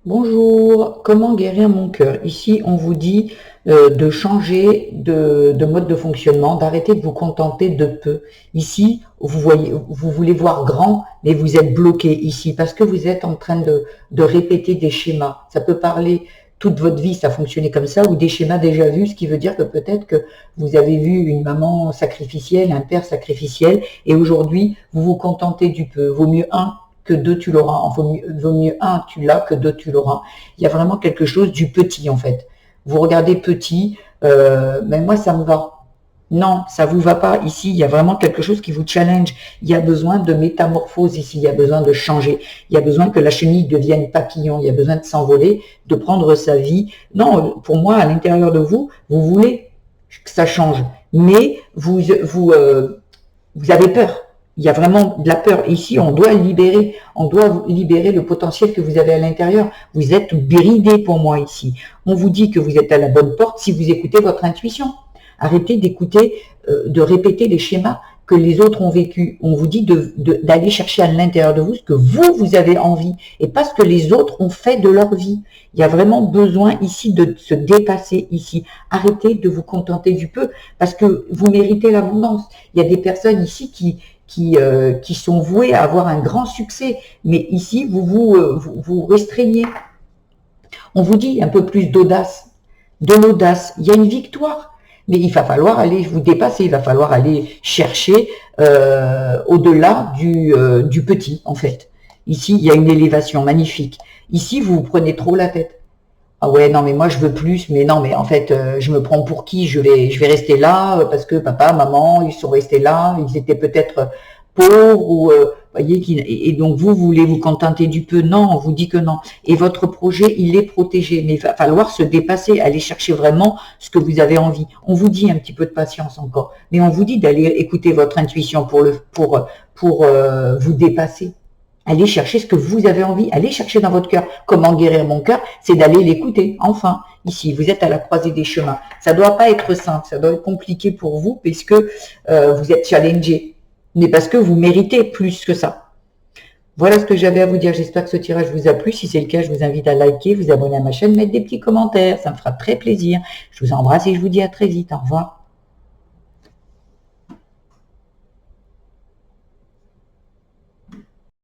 Bonjour, comment guérir mon cœur? Ici, on vous dit de changer de mode de fonctionnement, d'arrêter de vous contenter de peu. Ici, vous voyez, vous voulez voir grand, mais vous êtes bloqué ici parce que vous êtes en train de répéter des schémas. Ça peut parler toute votre vie, ça fonctionnait comme ça, ou des schémas déjà vus, ce qui veut dire que peut-être que vous avez vu une maman sacrificielle, un père sacrificiel, et aujourd'hui, vous vous contentez du peu. Vaut mieux un que deux tu l'auras. Vaut mieux un tu l'as que deux tu l'auras. Il y a vraiment quelque chose du petit en fait. Vous regardez petit, mais moi ça me va. Non, ça vous va pas. Ici, il y a vraiment quelque chose qui vous challenge. Il y a besoin de métamorphose ici. Il y a besoin de changer. Il y a besoin que la chenille devienne papillon. Il y a besoin de s'envoler, de prendre sa vie. Non, pour moi, à l'intérieur de vous, vous voulez que ça change. Mais vous avez peur. Il y a vraiment de la peur. Ici, on doit libérer le potentiel que vous avez à l'intérieur. Vous êtes bridé pour moi ici. On vous dit que vous êtes à la bonne porte si vous écoutez votre intuition. Arrêtez d'écouter, de répéter les schémas que les autres ont vécu. On vous dit d'aller chercher à l'intérieur de vous ce que vous avez envie et pas ce que les autres ont fait de leur vie. Il y a vraiment besoin ici de se dépasser ici. Arrêtez de vous contenter du peu parce que vous méritez l'abondance. Il y a des personnes ici qui sont vouées à avoir un grand succès, mais ici vous restreignez. On vous dit un peu plus d'audace, de l'audace. Il y a une victoire. Mais il va falloir aller vous dépasser, il va falloir aller chercher au-delà du petit, en fait. Ici, il y a une élévation magnifique. Ici, vous vous prenez trop la tête. Ah ouais, non, mais moi, je veux plus, mais non, mais en fait, je me prends pour qui? Je vais rester là parce que papa, maman, ils sont restés là, ils étaient peut-être pauvres ou, voyez, et donc vous voulez vous contenter du peu. Non, on vous dit que non. Et votre projet, il est protégé, mais il va falloir se dépasser, aller chercher vraiment ce que vous avez envie. On vous dit un petit peu de patience encore, mais on vous dit d'aller écouter votre intuition pour vous dépasser. Allez chercher ce que vous avez envie, allez chercher dans votre cœur. Comment guérir mon cœur? C'est d'aller l'écouter. Enfin, ici, vous êtes à la croisée des chemins. Ça doit pas être simple, ça doit être compliqué pour vous puisque vous êtes challengé, mais parce que vous méritez plus que ça. Voilà ce que j'avais à vous dire. J'espère que ce tirage vous a plu. Si c'est le cas, je vous invite à liker, vous abonner à ma chaîne, mettre des petits commentaires. Ça me fera très plaisir. Je vous embrasse et je vous dis à très vite. Au revoir.